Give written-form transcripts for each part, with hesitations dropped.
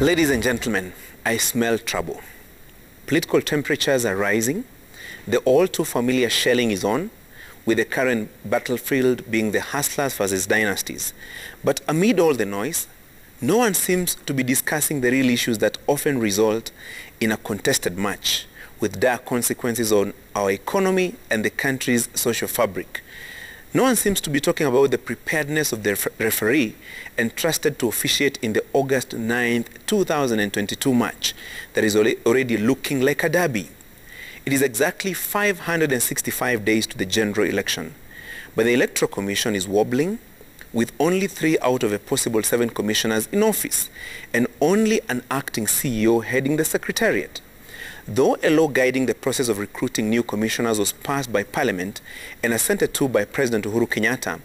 Ladies and gentlemen, I smell trouble. Political temperatures are rising. The all too familiar shelling is on, with the current battlefield being the hustlers versus dynasties. But amid all the noise, no one seems to be discussing the real issues that often result in a contested match, with dire consequences on our economy and the country's social fabric. No one seems to be talking about the preparedness of the referee entrusted to officiate in the August 9th, 2022 match that is already looking like a derby. It is exactly 565 days to the general election, but the Electoral Commission is wobbling, with only 3 out of a possible 7 commissioners in office and only an acting CEO heading the Secretariat. Though a law guiding the process of recruiting new commissioners was passed by Parliament and assented to by President Uhuru Kenyatta,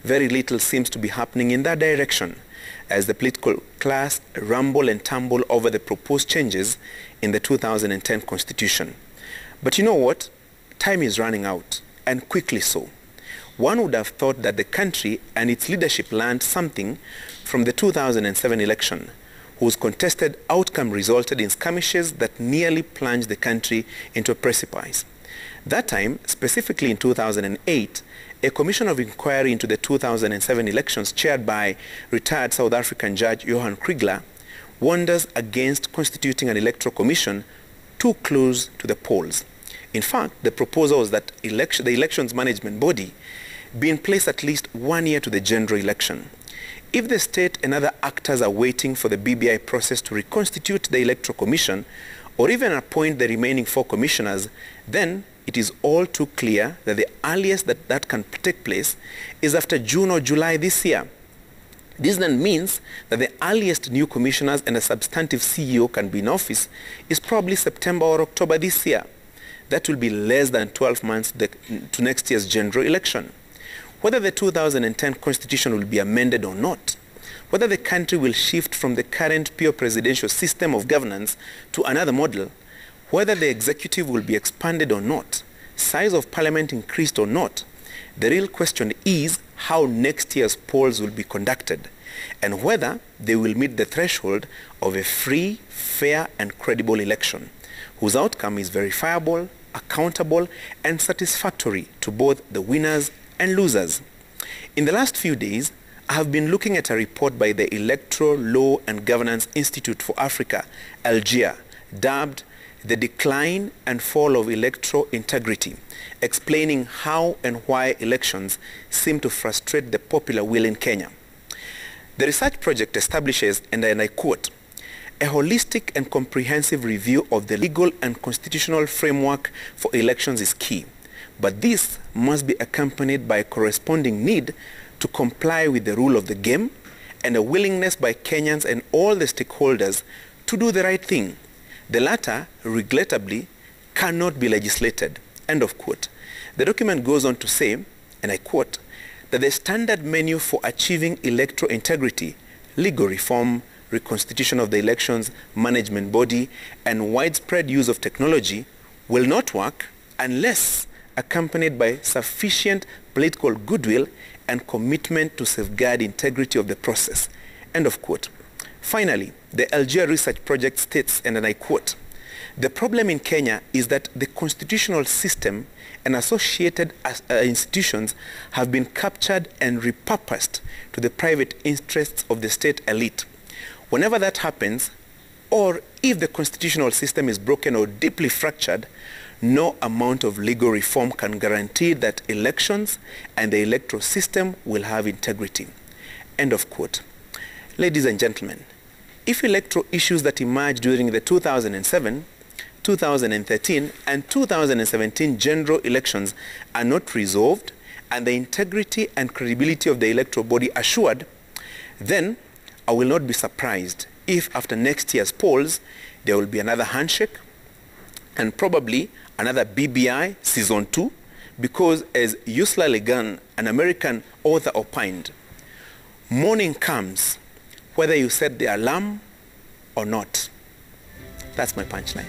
very little seems to be happening in that direction, as the political class rumble and tumble over the proposed changes in the 2010 Constitution. But you know what? Time is running out, and quickly so. One would have thought that the country and its leadership learned something from the 2007 election, whose contested outcome resulted in skirmishes that nearly plunged the country into a precipice. That time, specifically in 2008, a commission of inquiry into the 2007 elections chaired by retired South African judge Johan Kriegler warned us against constituting an electoral commission too close to the polls. In fact, the proposal was that the elections management body be in place at least 1 year to the general election. If the state and other actors are waiting for the BBI process to reconstitute the Electoral Commission or even appoint the remaining 4 commissioners, then it is all too clear that the earliest that can take place is after June or July this year. This then means that the earliest new commissioners and a substantive CEO can be in office is probably September or October this year. That will be less than 12 months to next year's general election. Whether the 2010 Constitution will be amended or not, whether the country will shift from the current pure presidential system of governance to another model, whether the executive will be expanded or not, size of parliament increased or not, the real question is how next year's polls will be conducted and whether they will meet the threshold of a free, fair and credible election, whose outcome is verifiable, accountable and satisfactory to both the winners and losers. In the last few days, I have been looking at a report by the Electoral Law and Governance Institute for Africa, Algiers, dubbed The Decline and Fall of Electoral Integrity, explaining how and why elections seem to frustrate the popular will in Kenya. The research project establishes, and I quote, a holistic and comprehensive review of the legal and constitutional framework for elections is key. But this must be accompanied by a corresponding need to comply with the rule of the game and a willingness by Kenyans and all the stakeholders to do the right thing. The latter, regrettably, cannot be legislated. End of quote. The document goes on to say, and I quote, that the standard menu for achieving electoral integrity, legal reform, reconstitution of the elections management body, and widespread use of technology will not work unless accompanied by sufficient political goodwill and commitment to safeguard integrity of the process. End of quote. Finally, the Algiers Research Project states, and I quote, the problem in Kenya is that the constitutional system and associated institutions have been captured and repurposed to the private interests of the state elite. Whenever that happens, or if the constitutional system is broken or deeply fractured, no amount of legal reform can guarantee that elections and the electoral system will have integrity. End of quote. Ladies and gentlemen, if electoral issues that emerged during the 2007, 2013 and 2017 general elections are not resolved and the integrity and credibility of the electoral body assured, then I will not be surprised if after next year's polls there will be another handshake and probably another BBI Season 2, because as Yusla Legan, an American author, opined, morning comes whether you set the alarm or not. That's my punchline.